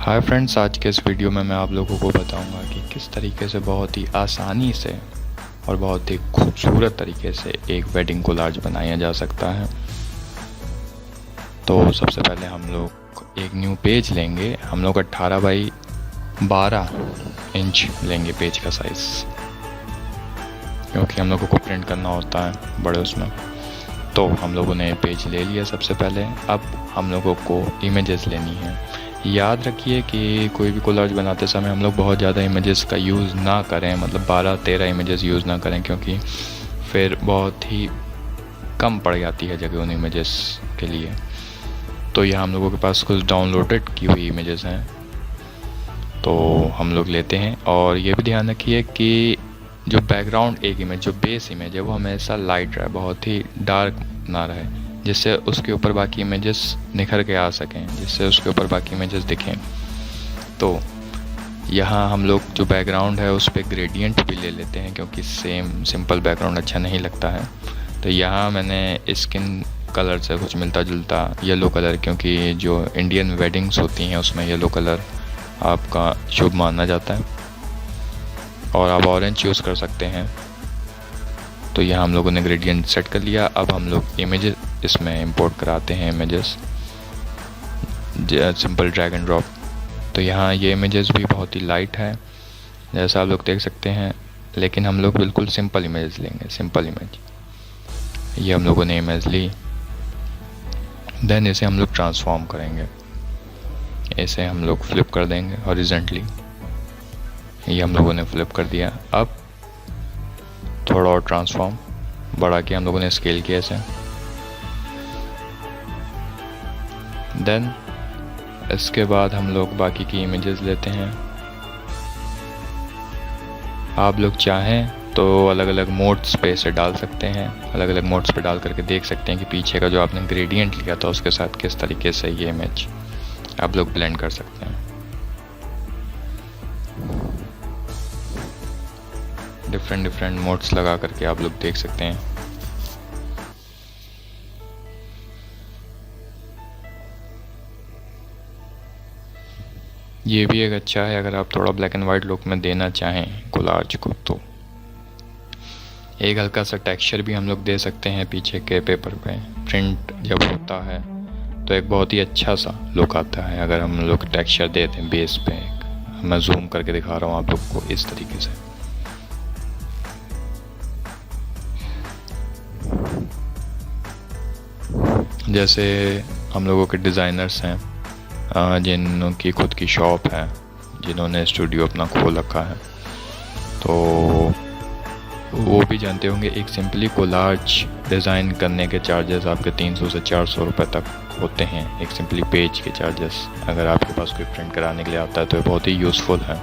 Hi friends, आज के इस वीडियो में मैं आप लोगों को बताऊंगा कि किस तरीके से बहुत ही आसानी से और बहुत ही खूबसूरत तरीके से एक वेडिंग कोलाज बनाया जा सकता है। तो सबसे पहले हम लोग एक न्यू पेज लेंगे। हम लोग 18 बाई 12 इंच लेंगे पेज का साइज़, क्योंकि हम लोगों को प्रिंट करना होता है बड़े उसमें। तो हम लोगों ने पेज ले लिया सबसे पहले। अब हम लोगों को इमेजेस लेनी है। याद रखिए कि कोई भी कोलाज बनाते समय हम लोग बहुत ज़्यादा इमेजेस का यूज़ ना करें, मतलब 12-13 इमेजेस यूज़ ना करें, क्योंकि फिर बहुत ही कम पड़ जाती है जगह उन इमेजेस के लिए। तो यह हम लोगों के पास कुछ डाउनलोडेड की हुई इमेजेस हैं, तो हम लोग लेते हैं। और ये भी ध्यान रखिए कि जो बैकग्राउंड एक इमेज, जो बेस इमेज है, वो हमेशा लाइट रहे, बहुत ही डार्क ना रहे, जिससे उसके ऊपर बाकी इमेजेस निखर के आ सकें, जिससे उसके ऊपर बाकी इमेजेस दिखें। तो यहाँ हम लोग जो बैकग्राउंड है उस पर ग्रेडियंट भी ले लेते हैं, क्योंकि सिंपल बैकग्राउंड अच्छा नहीं लगता है। तो यहाँ मैंने स्किन कलर से कुछ मिलता जुलता येलो कलर, क्योंकि जो इंडियन वेडिंग्स होती हैं उसमें येलो कलर आपका शुभ माना जाता है, और आप ऑरेंज यूज़ कर सकते हैं। तो यहाँ हम लोगों ने ग्रेडियंट सेट कर लिया। अब हम लोग इमेजेस इसमें इंपोर्ट कराते हैं, images simple drag and drop. तो यहाँ ये इमेजेस भी बहुत ही लाइट है, जैसा आप लोग देख सकते हैं, लेकिन हम लोग बिल्कुल सिंपल इमेज लेंगे, सिंपल इमेज। ये हम लोगों ने इमेज ली, देन इसे हम लोग ट्रांसफॉर्म करेंगे। इसे हम लोग फ्लिप कर देंगे हॉरिजॉन्टली। ये हम लोगों ने फ्लिप कर दिया। अब थोड़ा और ट्रांसफॉर्म बढ़ा के हम लोगों ने स्केल किया इसे। देन इसके बाद हम लोग बाकी की इमेजेस लेते हैं। आप लोग चाहें तो अलग अलग मोड्स पे इसे डाल सकते हैं, अलग अलग मोड्स पे डाल करके देख सकते हैं कि पीछे का जो आपने ग्रेडियंट लिया था उसके साथ किस तरीके से ये इमेज आप लोग ब्लेंड कर सकते हैं। डिफरेंट मोड्स लगा करके आप लोग देख सकते हैं। ये भी एक अच्छा है अगर आप थोड़ा ब्लैक एंड वाइट लुक में देना चाहें कोलाज को। तो एक हल्का सा टेक्सचर भी हम लोग दे सकते हैं पीछे के पेपर पे। प्रिंट जब होता है तो एक बहुत ही अच्छा सा लुक आता है अगर हम लोग टेक्सचर दे दें बेस पे। मैं जूम करके दिखा रहा हूँ आप लोग को इस तरीके से। जैसे हम लोगों के डिज़ाइनर्स हैं जिनकी खुद की शॉप है, जिन्होंने स्टूडियो अपना खोल रखा है, तो वो भी जानते होंगे एक सिंपली कोलाज डिज़ाइन करने के चार्जेस आपके 300 से 400 रुपये तक होते हैं। एक सिंपली पेज के चार्जेस अगर आपके पास कोई प्रिंट कराने के लिए आता है तो ये बहुत ही यूज़फुल है।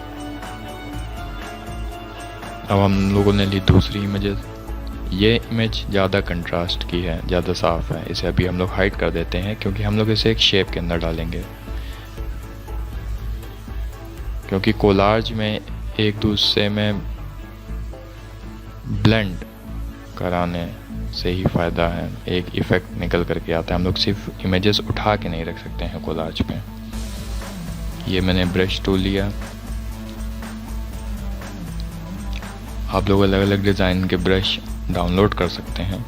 अब हम लोगों ने ली दूसरी इमेजेस। ये इमेज ज़्यादा कंट्रास्ट की है, ज़्यादा साफ़ है। इसे अभी हम लोग हाइड कर देते हैं, क्योंकि हम लोग इसे एक शेप के अंदर डालेंगे। क्योंकि कोलाज में एक दूसरे में ब्लेंड कराने से ही फ़ायदा है, एक इफ़ेक्ट निकल करके आता है। हम लोग सिर्फ इमेजेस उठा के नहीं रख सकते हैं कोलाज पे। ये मैंने ब्रश टूल लिया। आप लोग अलग अलग डिज़ाइन के ब्रश डाउनलोड कर सकते हैं।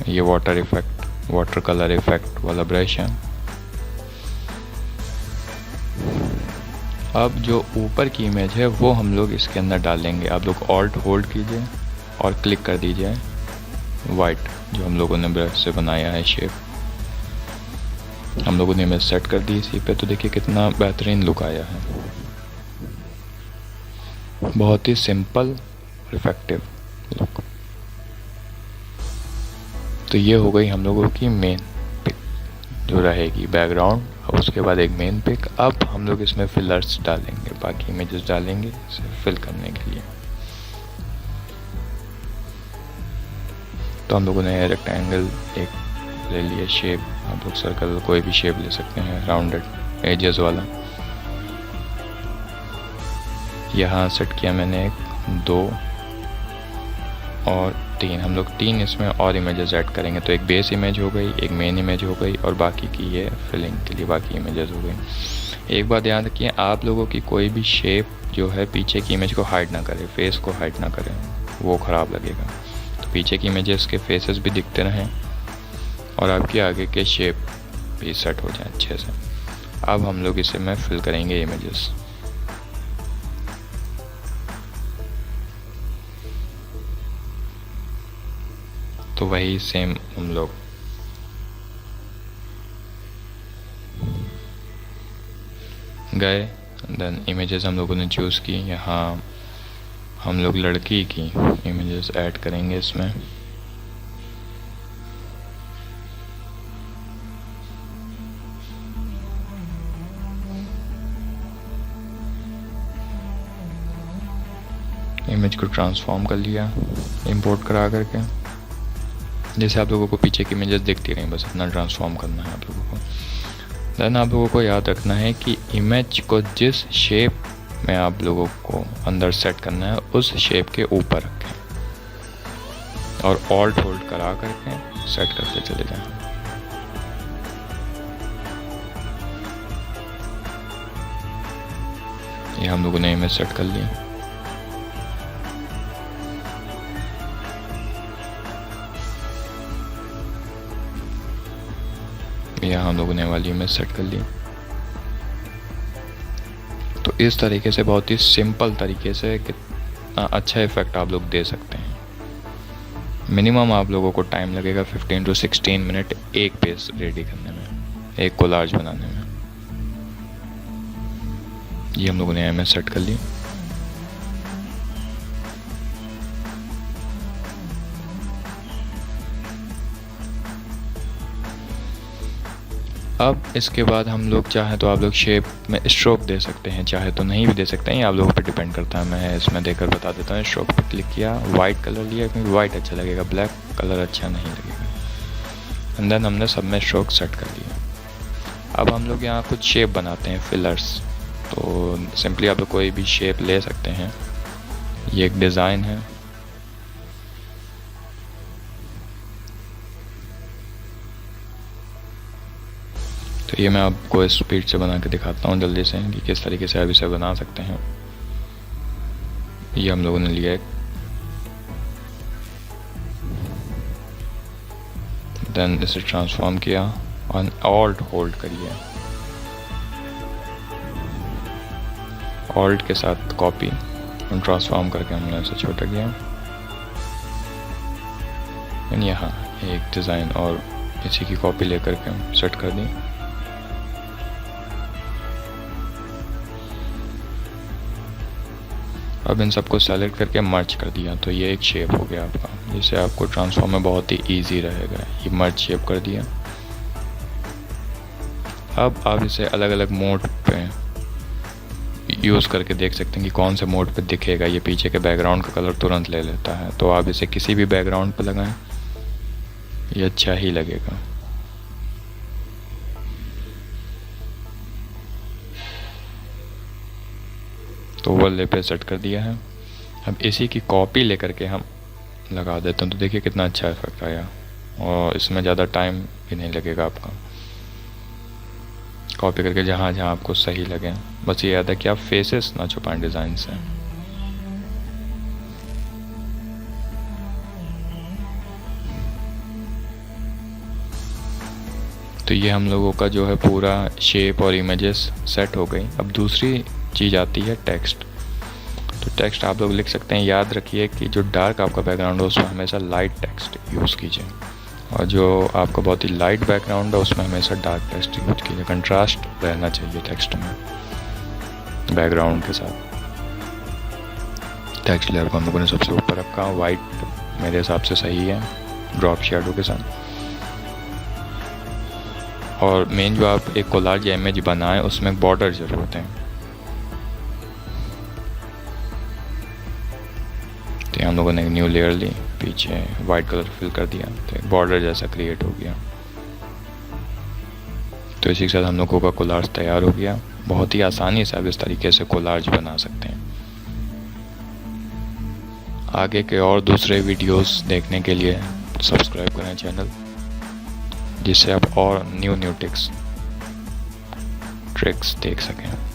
ये वाटर कलर इफेक्ट वाला ब्रश है। अब जो ऊपर की इमेज है वो हम लोग इसके अंदर डालेंगे। आप लोग ऑल्ट होल्ड कीजिए और क्लिक कर दीजिए वाइट, जो हम लोगों ने ब्रश से बनाया है शेप। हम लोगों ने इमेज सेट कर दी इसी पे। तो देखिए कितना बेहतरीन लुक आया है, बहुत ही सिंपल इफेक्टिव लुक। तो ये हो गई हम लोगों की मेन पिक जो रहेगी बैकग्राउंड, और उसके बाद एक मेन पिक। अब हम लोग इसमें फिलर्स डालेंगे, बाकी इमेजेस डालेंगे इसे फिल करने के लिए। तो हम लोगों ने रेक्टेंगल एक ले लिया शेप। आप लोग सर्कल कोई भी शेप ले सकते हैं, राउंडेड एजेस वाला। यहाँ सेट किया मैंने 1, 2 और हम लोग 3 इसमें और इमेजेस ऐड करेंगे। तो एक बेस इमेज हो गई, एक मेन इमेज हो गई और बाकी की ये फिलिंग के लिए बाकी इमेजेस हो गई। एक बात ध्यान रखिए, आप लोगों की कोई भी शेप जो है पीछे की इमेज को हाइड ना करे, फेस को हाइड ना करे, वो ख़राब लगेगा। तो पीछे की इमेजेस के फेसेस भी दिखते रहें और आपके आगे के शेप भी सेट हो जाए अच्छे से। अब हम लोग इसे में फिल करेंगे इमेजेस। तो वही सेम हम लोग गए, देन इमेजेस हम लोगों ने चूज़ की। यहाँ हम लोग लड़की की इमेजेस ऐड करेंगे इसमें। इमेज को ट्रांसफॉर्म कर लिया इंपोर्ट करा करके, जैसे आप लोगों को पीछे की इमेजेस दिखती रही, बस इतना ट्रांसफॉर्म करना है आप लोगों को। देन आप लोगों को याद रखना है कि इमेज को जिस शेप में आप लोगों को अंदर सेट करना है उस शेप के ऊपर रखें और ऑल्ट होल्ड करा करके सेट करते चले जाएं। ये हम लोगों ने इमेज सेट कर ली। यहाँ हम लोगों ने वाली इमेज सेट कर ली। तो इस तरीके से बहुत ही सिंपल तरीके से कितना अच्छा इफेक्ट आप लोग दे सकते हैं। मिनिमम आप लोगों को टाइम लगेगा 15 to 16 मिनट एक पेज रेडी करने में, एक कोलाज बनाने में। ये हम लोगों ने इमेज सेट कर ली। अब इसके बाद हम लोग चाहे तो आप लोग शेप में स्ट्रोक दे सकते हैं, चाहे तो नहीं भी दे सकते हैं, ये आप लोगों पे डिपेंड करता है। मैं इसमें देकर बता देता हूँ। स्ट्रोक पे क्लिक किया, वाइट कलर लिया क्योंकि वाइट अच्छा लगेगा, ब्लैक कलर अच्छा नहीं लगेगा। एंड देन हमने सब में स्ट्रोक सेट कर लिया। अब हम लोग यहाँ कुछ शेप बनाते हैं, फिलर्स। तो सिंपली आप लोग कोई भी शेप ले सकते हैं। ये एक डिज़ाइन है, तो ये मैं आपको स्पीड से बना के दिखाता हूँ जल्दी से कि किस तरीके से आप इसे बना सकते हैं। ये हम लोगों ने लिया, देन इसे ट्रांसफॉर्म किया और ऑल्ट होल्ड करिए, ऑल्ट के साथ कॉपी और ट्रांसफॉर्म करके हमने इसे छोटा किया। यहाँ एक डिज़ाइन और इसी की कॉपी लेकर के हम सेट कर दी। अब इन सबको सेलेक्ट करके मर्ज कर दिया, तो ये एक शेप हो गया आपका, जिसे आपको ट्रांसफॉर्म में बहुत ही इजी रहेगा। ये मर्ज शेप कर दिया। अब आप इसे अलग अलग मोड पे यूज़ करके देख सकते हैं कि कौन से मोड पे दिखेगा। ये पीछे के बैकग्राउंड का कलर तुरंत ले लेता है, तो आप इसे किसी भी बैकग्राउंड पे लगाएं, ये अच्छा ही लगेगा। तो ओवरले पे सेट कर दिया है। अब इसी की कॉपी लेकर के हम लगा देते हैं, तो देखिए कितना अच्छा इफेक्ट आया और इसमें ज़्यादा टाइम भी नहीं लगेगा आपका। कॉपी करके जहाँ जहाँ आपको सही लगे, बस ये याद है कि आप फेसेस ना छुपाएं डिज़ाइन से। तो ये हम लोगों का जो है पूरा शेप और इमेजेस सेट हो गई। अब दूसरी चीज़ आती है टेक्स्ट। तो टेक्स्ट आप लोग लिख सकते हैं। याद रखिए कि जो डार्क आपका बैकग्राउंड है उसमें हमेशा लाइट टेक्स्ट यूज़ कीजिए, और जो आपका बहुत ही लाइट बैकग्राउंड है उसमें हमेशा डार्क टेक्स्ट यूज कीजिए। कंट्रास्ट रहना चाहिए टेक्स्ट में बैकग्राउंड के साथ। टेक्स्ट लेयर को हम लोगों ने सबसे ऊपर रखा, वाइट मेरे हिसाब से सही है, ड्रॉप शेडो के साथ। और मेन जो आप एक कोलाज या इमेज बनाएं उसमें बॉर्डर जरूर होते हैं। तो हम लोगों ने एक न्यू लेयर ली, पीछे वाइट कलर फिल कर दिया, तो एक बॉर्डर जैसा क्रिएट हो गया। तो इसी के साथ हम लोगों का कोलाज तैयार हो गया। बहुत ही आसानी से आप इस तरीके से कोलाज बना सकते हैं। आगे के और दूसरे वीडियोस देखने के लिए सब्सक्राइब करें चैनल, जिससे आप और न्यू ट्रिक्स देख सकें।